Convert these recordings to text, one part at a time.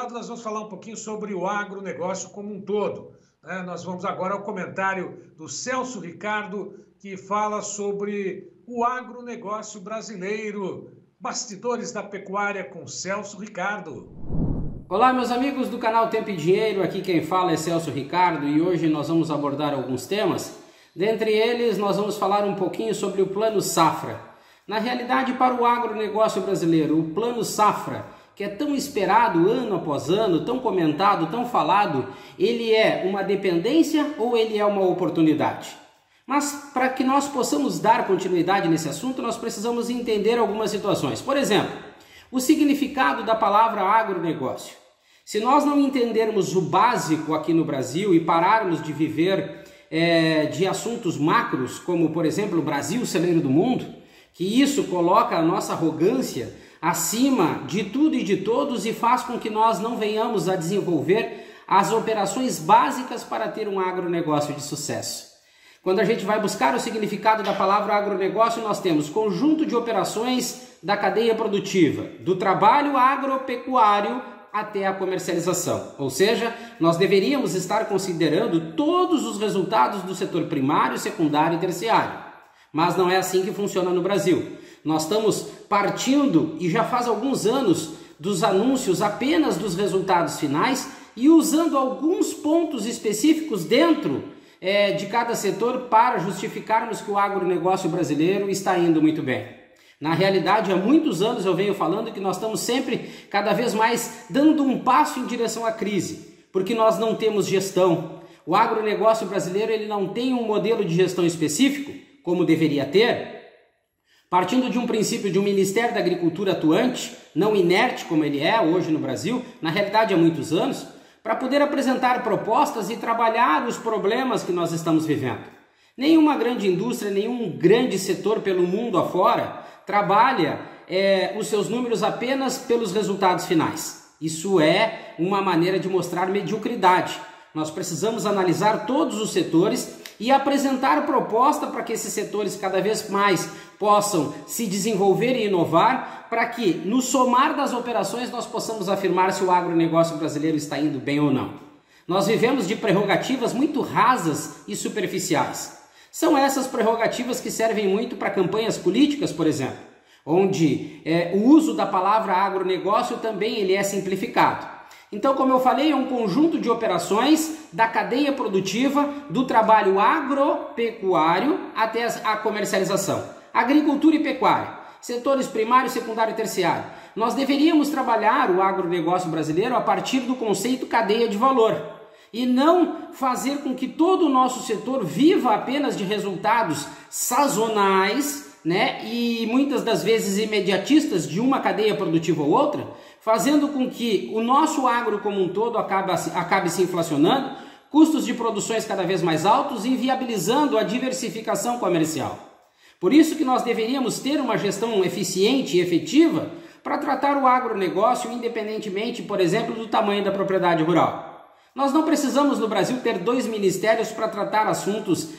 lado, nós vamos falar um pouquinho sobre o agronegócio como um todo, né? Nós vamos agora ao comentário do Celso Ricardo, que fala sobre o agronegócio brasileiro. Bastidores da Pecuária com Celso Ricardo. Olá, meus amigos do canal Tempo e Dinheiro, aqui quem fala é Celso Ricardo e hoje nós vamos abordar alguns temas. Dentre eles, nós vamos falar um pouquinho sobre o Plano Safra. Na realidade, para o agronegócio brasileiro, o Plano Safra, que é tão esperado ano após ano, tão comentado, tão falado, ele é uma dependência ou ele é uma oportunidade? Mas para que nós possamos dar continuidade nesse assunto, nós precisamos entender algumas situações. Por exemplo, o significado da palavra agronegócio. Se nós não entendermos o básico aqui no Brasil e pararmos de viver de assuntos macros, como por exemplo o Brasil, celeiro do mundo, que isso coloca a nossa arrogância acima de tudo e de todos e faz com que nós não venhamos a desenvolver as operações básicas para ter um agronegócio de sucesso. Quando a gente vai buscar o significado da palavra agronegócio, nós temos conjunto de operações da cadeia produtiva, do trabalho agropecuário até a comercialização. Ou seja, nós deveríamos estar considerando todos os resultados do setor primário, secundário e terciário. Mas não é assim que funciona no Brasil. Nós estamos partindo, e já faz alguns anos, dos anúncios apenas dos resultados finais e usando alguns pontos específicos dentro de cada setor para justificarmos que o agronegócio brasileiro está indo muito bem. Na realidade, há muitos anos eu venho falando que nós estamos sempre, cada vez mais, dando um passo em direção à crise, porque nós não temos gestão. O agronegócio brasileiro ele não tem um modelo de gestão específico, como deveria ter, partindo de um princípio de um Ministério da Agricultura atuante, não inerte como ele é hoje no Brasil, na realidade há muitos anos, para poder apresentar propostas e trabalhar os problemas que nós estamos vivendo. Nenhuma grande indústria, nenhum grande setor pelo mundo afora trabalha os seus números apenas pelos resultados finais. Isso é uma maneira de mostrar mediocridade. Nós precisamos analisar todos os setores e apresentar proposta para que esses setores cada vez mais possam se desenvolver e inovar, para que no somar das operações nós possamos afirmar se o agronegócio brasileiro está indo bem ou não. Nós vivemos de prerrogativas muito rasas e superficiais. São essas prerrogativas que servem muito para campanhas políticas, por exemplo, onde o uso da palavra agronegócio também ele é simplificado. Então, como eu falei, é um conjunto de operações da cadeia produtiva, do trabalho agropecuário até a comercialização. Agricultura e pecuária, setores primário, secundário e terciário. Nós deveríamos trabalhar o agronegócio brasileiro a partir do conceito cadeia de valor e não fazer com que todo o nosso setor viva apenas de resultados sazonais, né, e muitas das vezes imediatistas de uma cadeia produtiva ou outra, fazendo com que o nosso agro como um todo acabe se inflacionando, custos de produções cada vez mais altos e inviabilizando a diversificação comercial. Por isso que nós deveríamos ter uma gestão eficiente e efetiva para tratar o agronegócio independentemente, por exemplo, do tamanho da propriedade rural. Nós não precisamos no Brasil ter 2 ministérios para tratar assuntos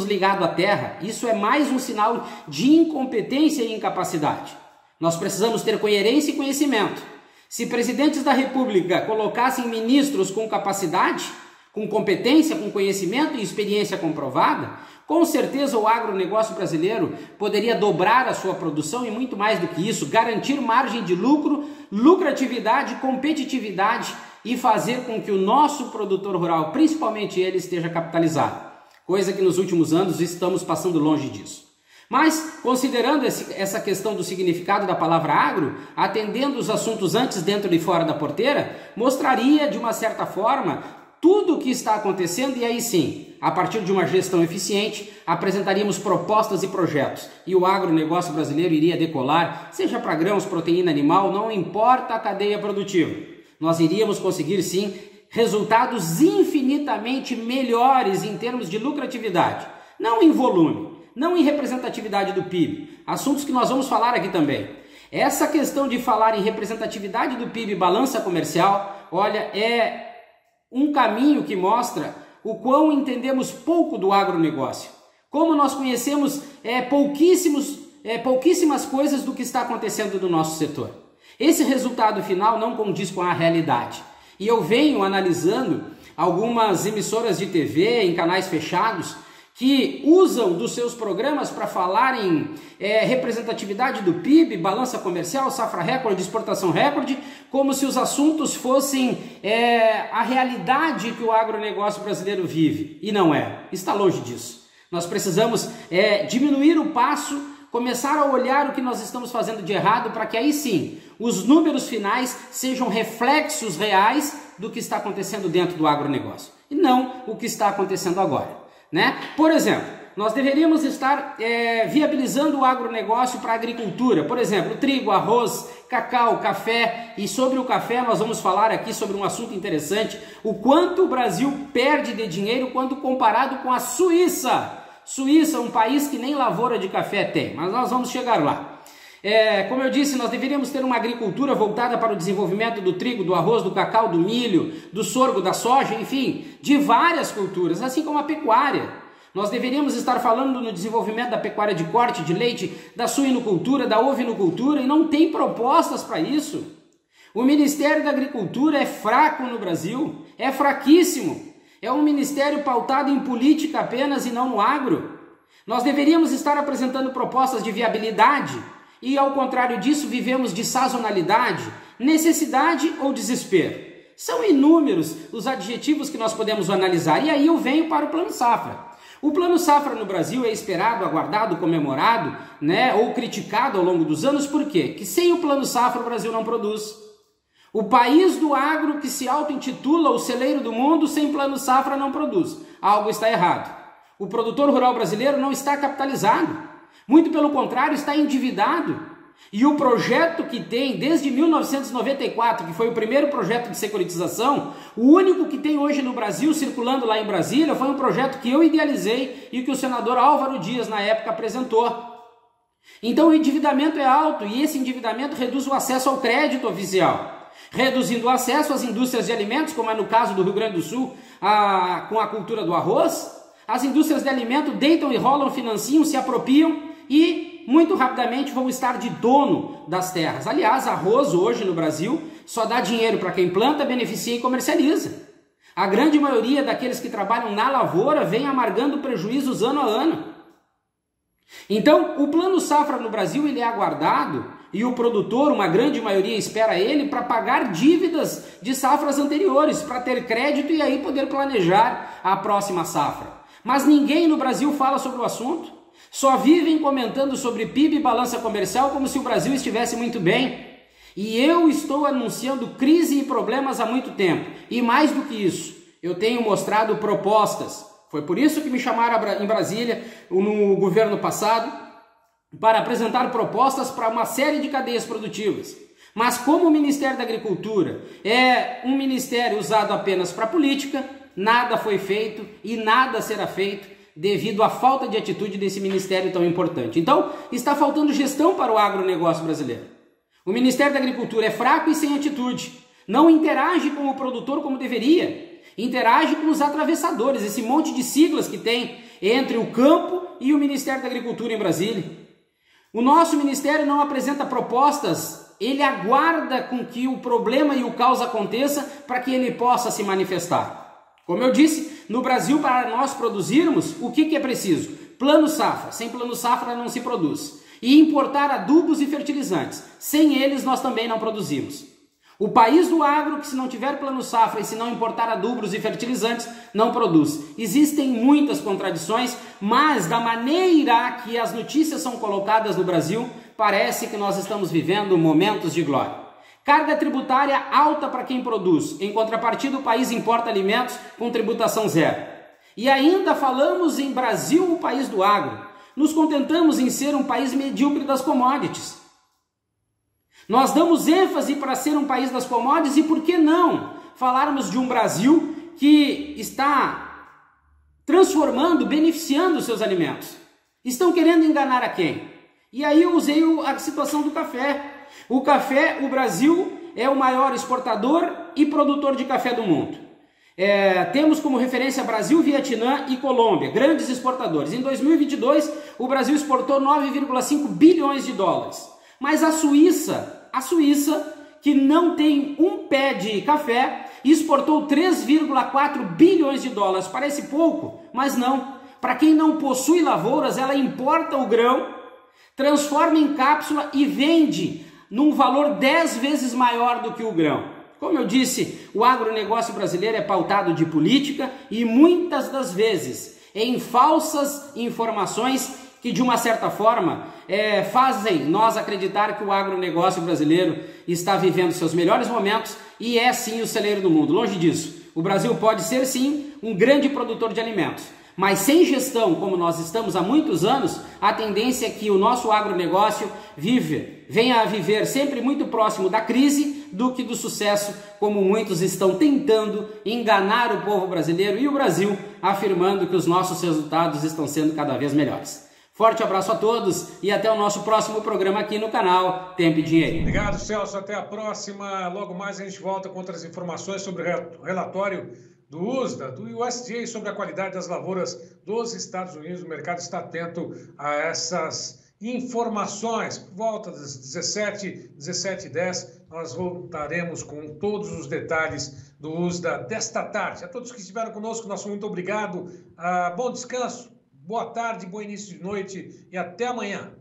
ligados à terra. Isso é mais um sinal de incompetência e incapacidade. Nós precisamos ter coerência e conhecimento. Se presidentes da República colocassem ministros com capacidade, com competência, com conhecimento e experiência comprovada, com certeza o agronegócio brasileiro poderia dobrar a sua produção e muito mais do que isso, garantir margem de lucro, lucratividade, competitividade e fazer com que o nosso produtor rural, principalmente ele, esteja capitalizado. Coisa que nos últimos anos estamos passando longe disso. Mas, considerando essa questão do significado da palavra agro, atendendo os assuntos antes, dentro e fora da porteira, mostraria de uma certa forma tudo o que está acontecendo e aí sim, a partir de uma gestão eficiente, apresentaríamos propostas e projetos e o agronegócio brasileiro iria decolar, seja para grãos, proteína animal, não importa a cadeia produtiva. Nós iríamos conseguir sim resultados infinitamente melhores em termos de lucratividade, não em volume, não em representatividade do PIB, assuntos que nós vamos falar aqui também. Essa questão de falar em representatividade do PIB e balança comercial, olha, é um caminho que mostra o quão entendemos pouco do agronegócio, como nós conhecemos pouquíssimas coisas do que está acontecendo no nosso setor. Esse resultado final não condiz com a realidade. E eu venho analisando algumas emissoras de TV em canais fechados que usam dos seus programas para falar em representatividade do PIB, balança comercial, safra recorde, exportação recorde, como se os assuntos fossem a realidade que o agronegócio brasileiro vive. E não é. Está longe disso. Nós precisamos diminuir o passo, começar a olhar o que nós estamos fazendo de errado, para que aí sim os números finais sejam reflexos reais do que está acontecendo dentro do agronegócio e não o que está acontecendo agora, né? Por exemplo, nós deveríamos estar viabilizando o agronegócio para a agricultura, por exemplo, trigo, arroz, cacau, café. E sobre o café nós vamos falar aqui sobre um assunto interessante, o quanto o Brasil perde de dinheiro quando comparado com a Suíça. Suíça, um país que nem lavoura de café tem, mas nós vamos chegar lá. Como eu disse, nós deveríamos ter uma agricultura voltada para o desenvolvimento do trigo, do arroz, do cacau, do milho, do sorgo, da soja, enfim, de várias culturas, assim como a pecuária. Nós deveríamos estar falando no desenvolvimento da pecuária de corte, de leite, da suinocultura, da ovinocultura, e não tem propostas para isso. O Ministério da Agricultura é fraco no Brasil, é fraquíssimo. É um ministério pautado em política apenas e não no agro. Nós deveríamos estar apresentando propostas de viabilidade e, ao contrário disso, vivemos de sazonalidade, necessidade ou desespero. São inúmeros os adjetivos que nós podemos analisar. E aí eu venho para o Plano Safra. O Plano Safra no Brasil é esperado, aguardado, comemorado, né, ou criticado ao longo dos anos. Por quê? Que sem o Plano Safra o Brasil não produz. O país do agro que se auto-intitula o celeiro do mundo, sem Plano Safra não produz. Algo está errado. O produtor rural brasileiro não está capitalizado. Muito pelo contrário, está endividado. E o projeto que tem desde 1994, que foi o primeiro projeto de securitização, o único que tem hoje no Brasil, circulando lá em Brasília, foi um projeto que eu idealizei e que o senador Álvaro Dias, na época, apresentou. Então o endividamento é alto e esse endividamento reduz o acesso ao crédito oficial, reduzindo o acesso às indústrias de alimentos, como é no caso do Rio Grande do Sul, com a cultura do arroz. As indústrias de alimento deitam e rolam, financiam, se apropriam e muito rapidamente vão estar de dono das terras. Aliás, arroz hoje no Brasil só dá dinheiro para quem planta, beneficia e comercializa. A grande maioria daqueles que trabalham na lavoura vem amargando prejuízos ano a ano. Então, o Plano Safra no Brasil ele é aguardado e o produtor, uma grande maioria, espera ele para pagar dívidas de safras anteriores, para ter crédito e aí poder planejar a próxima safra. Mas ninguém no Brasil fala sobre o assunto. Só vivem comentando sobre PIB e balança comercial como se o Brasil estivesse muito bem. E eu estou anunciando crise e problemas há muito tempo. E mais do que isso, eu tenho mostrado propostas. Foi por isso que me chamaram em Brasília, no governo passado, para apresentar propostas para uma série de cadeias produtivas. Mas como o Ministério da Agricultura é um ministério usado apenas para política, nada foi feito e nada será feito devido à falta de atitude desse ministério tão importante. Então, está faltando gestão para o agronegócio brasileiro. O Ministério da Agricultura é fraco e sem atitude. Não interage com o produtor como deveria. Interage com os atravessadores, esse monte de siglas que tem entre o campo e o Ministério da Agricultura em Brasília. O nosso ministério não apresenta propostas, ele aguarda com que o problema e o caos aconteça para que ele possa se manifestar. Como eu disse, no Brasil, para nós produzirmos, o que é preciso? Plano Safra. Sem Plano Safra não se produz. E importar adubos e fertilizantes. Sem eles nós também não produzimos. O país do agro, que se não tiver Plano Safra e se não importar adubos e fertilizantes, não produz. Existem muitas contradições, mas da maneira que as notícias são colocadas no Brasil, parece que nós estamos vivendo momentos de glória. Carga tributária alta para quem produz. Em contrapartida, o país importa alimentos com tributação zero. E ainda falamos em Brasil, o país do agro. Nos contentamos em ser um país medíocre das commodities. Nós damos ênfase para ser um país das commodities e por que não falarmos de um Brasil que está transformando, beneficiando os seus alimentos? Estão querendo enganar a quem? E aí eu usei a situação do café. O café, o Brasil é o maior exportador e produtor de café do mundo. Temos como referência Brasil, Vietnã e Colômbia, grandes exportadores. Em 2022, o Brasil exportou 9,5 bilhões de dólares. Mas a Suíça A Suíça, que não tem um pé de café, exportou 3,4 bilhões de dólares. Parece pouco, mas não. Para quem não possui lavouras, ela importa o grão, transforma em cápsula e vende num valor 10 vezes maior do que o grão. Como eu disse, o agronegócio brasileiro é pautado de política e muitas das vezes em falsas informações que, de uma certa forma, fazem nós acreditar que o agronegócio brasileiro está vivendo seus melhores momentos e é sim o celeiro do mundo. Longe disso, o Brasil pode ser sim um grande produtor de alimentos, mas sem gestão, como nós estamos há muitos anos, a tendência é que o nosso agronegócio venha a viver sempre muito próximo da crise do que do sucesso, como muitos estão tentando enganar o povo brasileiro e o Brasil, afirmando que os nossos resultados estão sendo cada vez melhores. Forte abraço a todos e até o nosso próximo programa aqui no canal Tempo e Dinheiro. Obrigado, Celso. Até a próxima. Logo mais a gente volta com outras informações sobre o relatório do USDA, do USDA, sobre a qualidade das lavouras dos Estados Unidos. O mercado está atento a essas informações. Por volta das 17h10, nós voltaremos com todos os detalhes do USDA desta tarde. A todos que estiveram conosco, nosso muito obrigado. Bom descanso, boa tarde, bom início de noite e até amanhã.